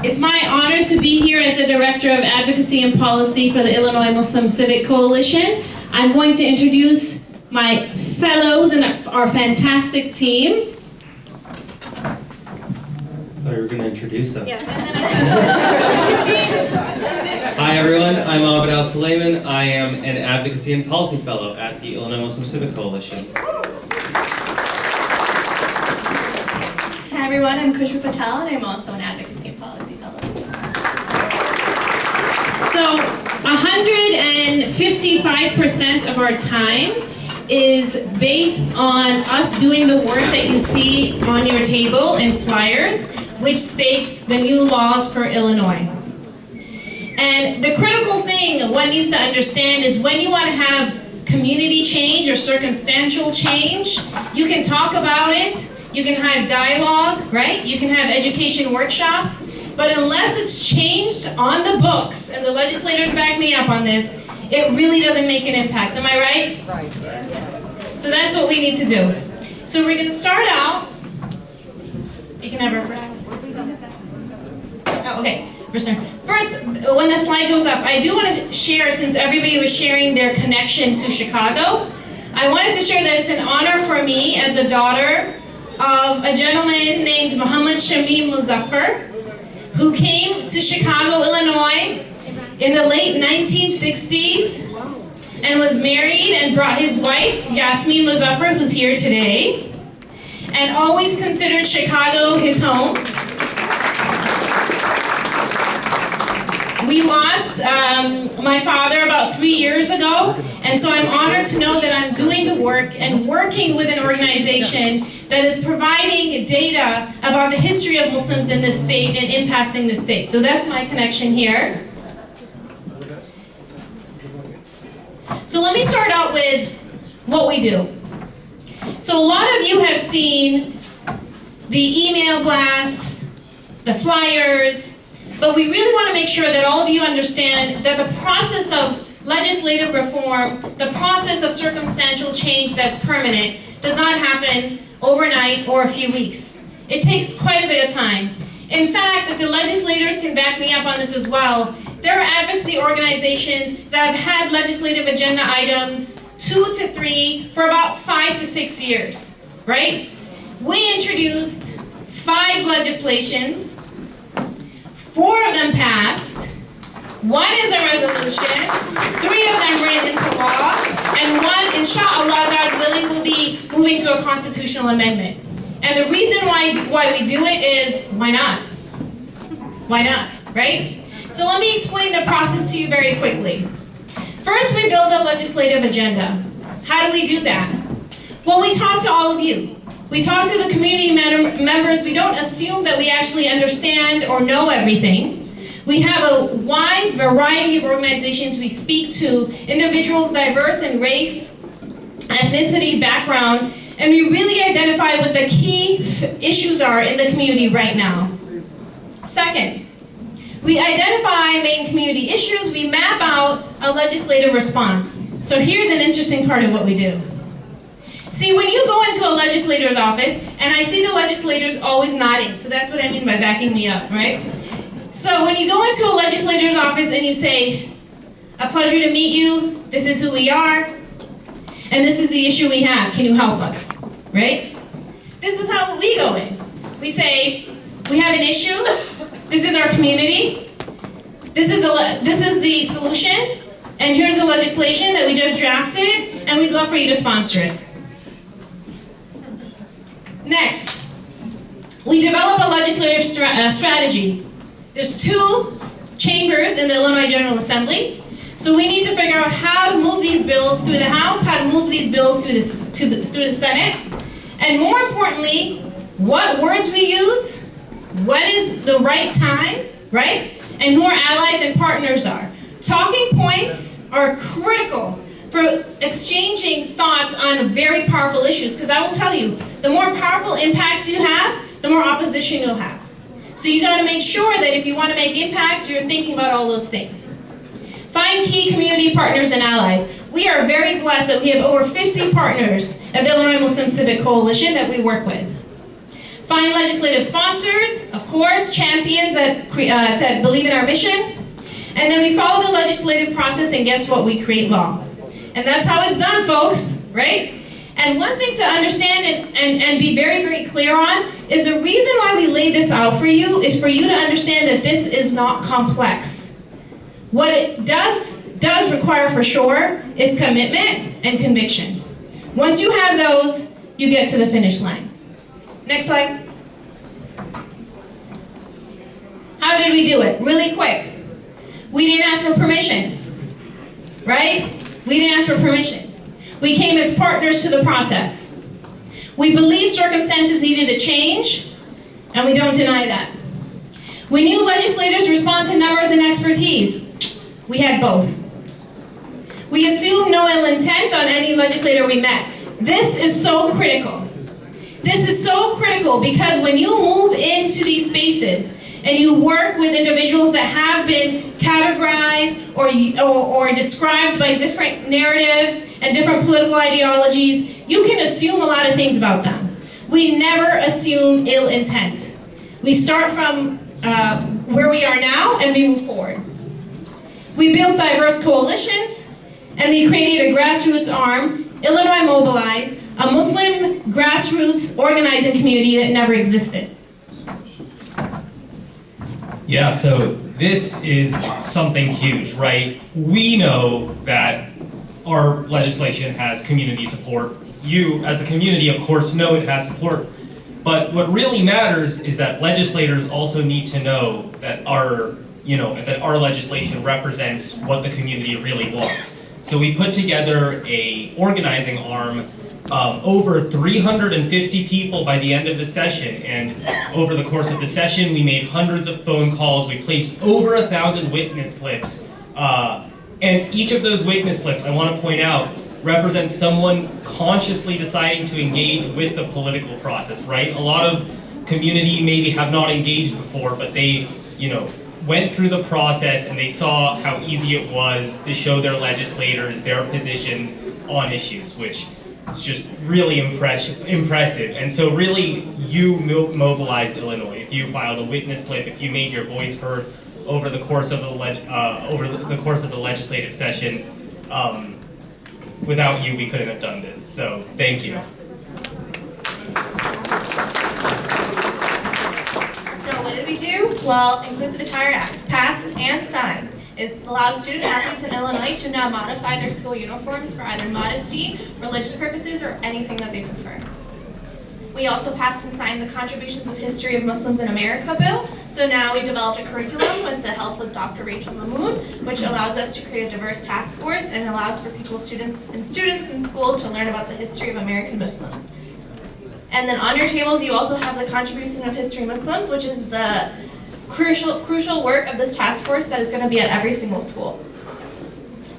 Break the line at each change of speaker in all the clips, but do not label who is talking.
It's my honor to be here as the Director of Advocacy and Policy for the Illinois Muslim Civic Coalition. I'm going to introduce my fellows and our fantastic team.
I thought you were going to introduce us.
Yeah.
Hi everyone, I'm Abed Al-Suleiman. I am an Advocacy and Policy Fellow at the Illinois Muslim Civic Coalition.
Hi everyone, I'm Kushra Patel and I'm also an Advocacy and Policy Fellow.
So 155% of our time is based on us doing the work that you see on your table in flyers, which states the new laws for Illinois. And the critical thing one needs to understand is when you want to have community change or circumstantial change, you can talk about it, you can have dialogue, right? You can have education workshops, but unless it's changed on the books, and the legislators back me up on this, it really doesn't make an impact. Am I right?
Right.
So that's what we need to do. So we're going to start out. You can have her first. Oh, okay. First, when the slide goes up, I do want to share, since everybody was sharing their connection to Chicago, I wanted to share that it's an honor for me as a daughter of a gentleman named Muhammad Shamim Muzaffar, who came to Chicago, Illinois in the late 1960s and was married and brought his wife, Yasmin Muzaffar, who's here today, and always considered Chicago his home. We lost my father about 3 years ago, and so I'm honored to know that I'm doing the work and working with an organization that is providing data about the history of Muslims in this state and impacting the state. So that's my connection here. So let me start out with what we do. So a lot of you have seen the email blasts, the flyers, but we really want to make sure that all of you understand that the process of legislative reform, the process of circumstantial change that's permanent, does not happen overnight or a few weeks. It takes quite a bit of time. In fact, if the legislators can back me up on this as well, there are advocacy organizations that have had legislative agenda items 2 to 3 for about 5 to 6 years, right? We introduced 5 legislations. 4 of them passed, 1 is a resolution, 3 of them went into law, and 1, inshallah, God willing, will be moving to a constitutional amendment. And the reason why we do it is, why not? Why not, right? So let me explain the process to you very quickly. First, we build a legislative agenda. How do we do that? Well, we talk to all of you. We talk to the community members. We don't assume that we actually understand or know everything. We have a wide variety of organizations we speak to, individuals diverse in race, ethnicity, background, and we really identify what the key issues are in the community right now. Second, we identify main community issues. We map out a legislative response. So here's an interesting part of what we do. See, when you go into a legislator's office, and I see the legislators always nodding, so that's what I mean by backing me up, right? So when you go into a legislator's office and you say, a pleasure to meet you, this is who we are, and this is the issue we have, can you help us, right? This is how we go in. We say, we have an issue, this is our community, this is the solution, and here's the legislation that we just drafted, and we'd love for you to sponsor it. Next, we develop a legislative strategy. There's 2 chambers in the Illinois General Assembly, so we need to figure out how to move these bills through the House, how to move these bills through the Senate, and more importantly, what words we use, what is the right time, right? And who our allies and partners are. Talking points are critical for exchanging thoughts on very powerful issues, because I will tell you, the more powerful impact you have, the more opposition you'll have. So you got to make sure that if you want to make impact, you're thinking about all those things. Find key community partners and allies. We are very blessed that we have over 50 partners at the Illinois Muslim Civic Coalition that we work with. Find legislative sponsors, of course, champions that believe in our mission. And then we follow the legislative process, and guess what? We create law. And that's how it's done, folks, right? And one thing to understand and be very, very clear on is the reason why we lay this out for you is for you to understand that this is not complex. What it does require for sure is commitment and conviction. Once you have those, you get to the finish line. Next slide. How did we do it? Really quick. We didn't ask for permission, right? We didn't ask for permission. We came as partners to the process. We believed circumstances needed to change, and we don't deny that. We knew legislators respond to numbers and expertise. We had both. We assumed no ill intent on any legislator we met. This is so critical. This is so critical because when you move into these spaces and you work with individuals that have been categorized or described by different narratives and different political ideologies, you can assume a lot of things about them. We never assume ill intent. We start from where we are now and we move forward. We built diverse coalitions and we created a grassroots arm, Illinois Mobilize, a Muslim grassroots organizing community that never existed.
Yeah, so this is something huge, right? We know that our legislation has community support. You, as the community, of course, know it has support. But what really matters is that legislators also need to know that our legislation represents what the community really wants. So we put together a organizing arm, over 350 people by the end of the session, and over the course of the session we made hundreds of phone calls, we placed over 1,000 witness slips, and each of those witness slips, I want to point out, represents someone consciously deciding to engage with the political process, right? A lot of community maybe have not engaged before, but they, went through the process and they saw how easy it was to show their legislators their positions on issues, which is just really impressive. And so really, you mobilized Illinois. If you filed a witness slip, if you made your voice heard over the course of the legislative session, without you, we couldn't have done this. So thank you.
So what did we do? Well, Inclusive Attire Act, passed and signed. It allows student athletes in Illinois to now modify their school uniforms for either modesty, religious purposes, or anything that they prefer. We also passed and signed the Contributions of History of Muslims in America bill. So now we developed a curriculum with the help of Dr. Rachel Mahmood, which allows us to create a diverse task force and allows for students in school to learn about the history of American Muslims. And then on your tables, you also have the Contribution of History Muslims, which is the crucial work of this task force that is going to be at every single school.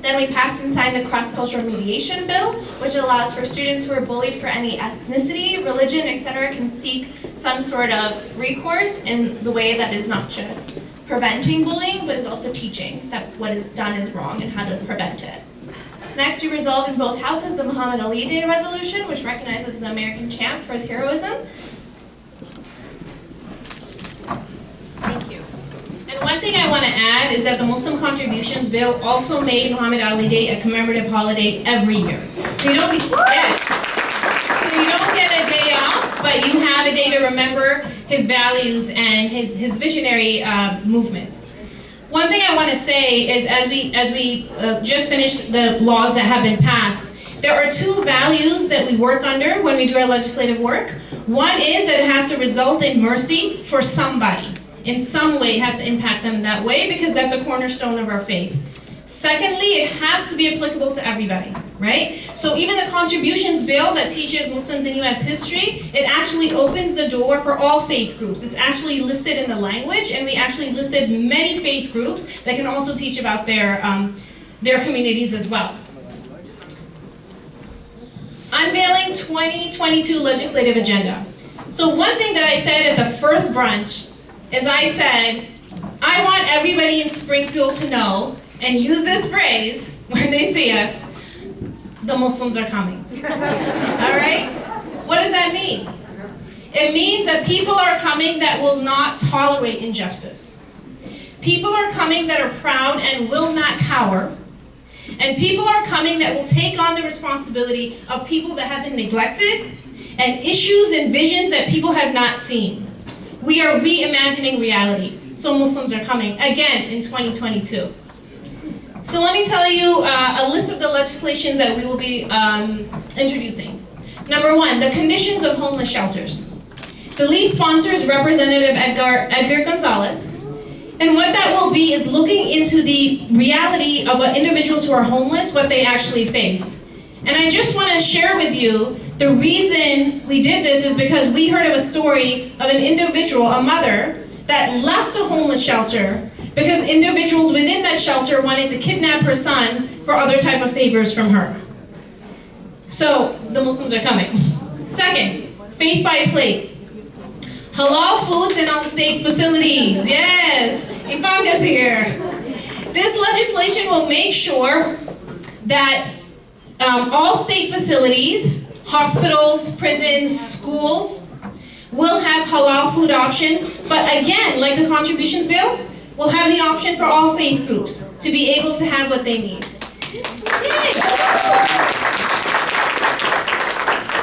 Then we passed and signed the Cross-Cultural Mediation Bill, which allows for students who are bullied for any ethnicity, religion, etc. can seek some sort of recourse in the way that is not just preventing bullying, but is also teaching that what is done is wrong and how to prevent it. Next, we resolved in both houses the Muhammad Ali Day resolution, which recognizes the American champ for his heroism. Thank you.
And one thing I want to add is that the Muslim Contributions Bill also made Muhammad Ali Day a commemorative holiday every year. So you don't get a day off, but you have a day to remember his values and his visionary movements. One thing I want to say is as we just finished the laws that have been passed, there are two values that we work under when we do our legislative work. One is that it has to result in mercy for somebody. In some way, it has to impact them that way because that's a cornerstone of our faith. Secondly, it has to be applicable to everybody, right? So even the Contributions Bill that teaches Muslims in U.S. history, it actually opens the door for all faith groups. It's actually listed in the language, and we actually listed many faith groups that can also teach about their communities as well. Unveiling 2022 legislative agenda. So one thing that I said at the first brunch is I said, I want everybody in Springfield to know and use this phrase when they see us, the Muslims are coming. All right? What does that mean? It means that people are coming that will not tolerate injustice. People are coming that are proud and will not cower. And people are coming that will take on the responsibility of people that have been neglected and issues and visions that people have not seen. We are reimagining reality. So Muslims are coming again in 2022. So let me tell you a list of the legislations that we will be introducing. Number 1, the conditions of homeless shelters. The lead sponsor is Representative Edgar Gonzalez. And what that will be is looking into the reality of individuals who are homeless, what they actually face. And I just want to share with you, the reason we did this is because we heard of a story of an individual, a mother, that left a homeless shelter because individuals within that shelter wanted to kidnap her son for other type of favors from her. So, the Muslims are coming. Second, faith by plate. Halal foods in on-state facilities. Yes, Ifanga's here. This legislation will make sure that all state facilities, hospitals, prisons, schools, will have halal food options. But again, like the contributions bill, we'll have the option for all faith groups to be able to have what they need. Yay.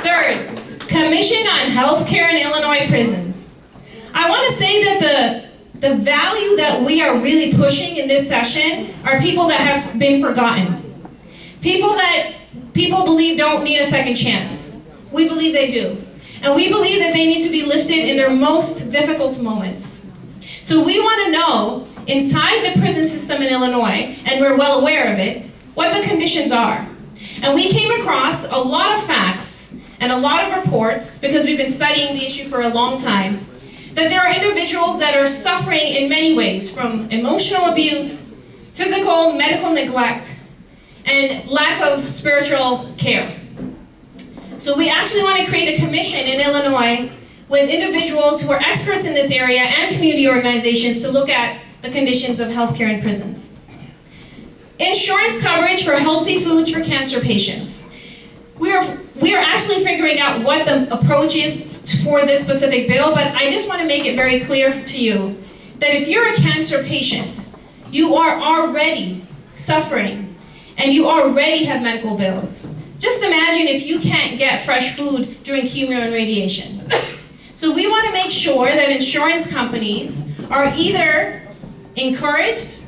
Third, Commission on Healthcare in Illinois Prisons. I want to say that the value that we are really pushing in this session are people that have been forgotten. People that people believe don't need a second chance. We believe they do. And we believe that they need to be lifted in their most difficult moments. So we want to know, inside the prison system in Illinois, and we're well aware of it, what the conditions are. And we came across a lot of facts and a lot of reports, because we've been studying the issue for a long time, that there are individuals that are suffering in many ways, from emotional abuse, physical, medical neglect, and lack of spiritual care. So we actually want to create a commission in Illinois with individuals who are experts in this area and community organizations to look at the conditions of healthcare in prisons. Insurance coverage for healthy foods for cancer patients. We are actually figuring out what the approach is for this specific bill, but I just want to make it very clear to you that if you're a cancer patient, you are already suffering and you already have medical bills. Just imagine if you can't get fresh food during chemo and radiation. So we want to make sure that insurance companies are either encouraged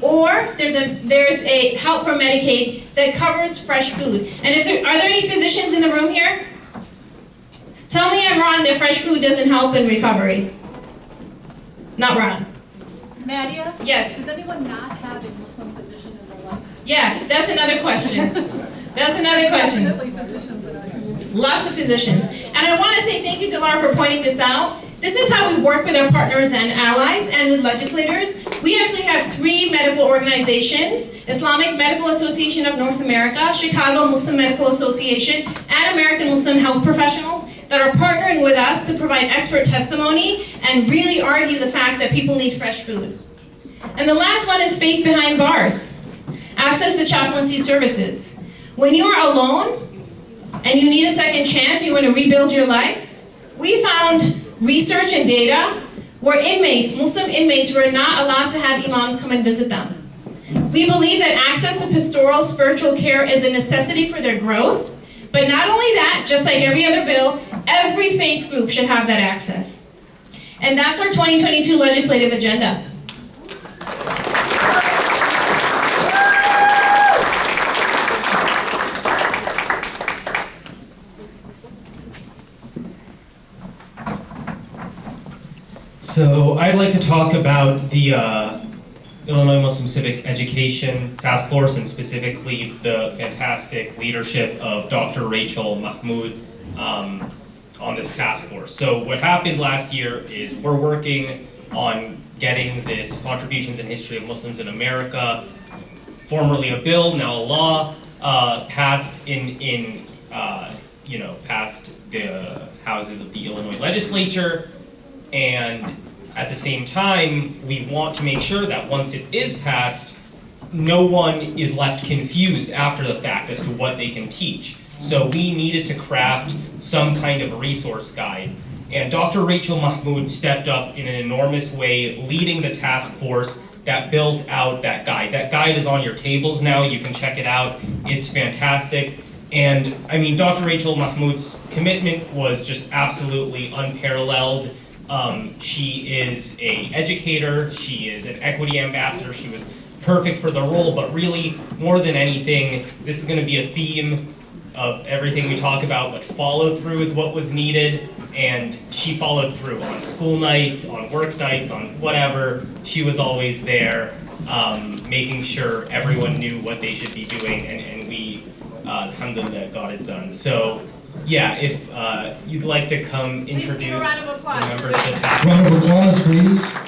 or there's a help from Medicaid that covers fresh food. And are there any physicians in the room here? Tell me I'm wrong that fresh food doesn't help in recovery. Not wrong.
Madia?
Yes.
Does anyone not have a Muslim physician in their life?
Yeah, that's another question. That's another question.
Definitely physicians in our community.
Lots of physicians. And I want to say thank you to Laura for pointing this out. This is how we work with our partners and allies and with legislators. We actually have 3 medical organizations: Islamic Medical Association of North America, Chicago Muslim Medical Association, and American Muslim Health Professionals that are partnering with us to provide expert testimony and really argue the fact that people need fresh food. And the last one is Faith Behind Bars. Access to chaplaincy services. When you are alone and you need a second chance, you want to rebuild your life, we found research and data where Muslim inmates were not allowed to have imams come and visit them. We believe that access to pastoral spiritual care is a necessity for their growth, but not only that, just like every other bill, every faith group should have that access. And that's our 2022 legislative agenda.
So I'd like to talk about the Illinois Muslim Civic Education Task Force, and specifically the fantastic leadership of Dr. Rachel Mahmoud on this task force. So what happened last year is we're working on getting this Contributions in History of Muslims in America, formerly a bill, now a law, passed passed the houses of the Illinois legislature. And at the same time, we want to make sure that once it is passed, no one is left confused after the fact as to what they can teach. So we needed to craft some kind of resource guide. And Dr. Rachel Mahmoud stepped up in an enormous way, leading the task force that built out that guide. That guide is on your tables now, you can check it out, it's fantastic. And I mean, Dr. Rachel Mahmoud's commitment was just absolutely unparalleled. She is an educator, she is an equity ambassador, she was perfect for the role, but really, more than anything, this is going to be a theme of everything we talk about, but follow through is what was needed, and she followed through on school nights, on work nights, on whatever. She was always there, making sure everyone knew what they should be doing, and we, alhamdulillah, got it done. So, yeah, if you'd like to come introduce the members of the task.
Round of applause, please.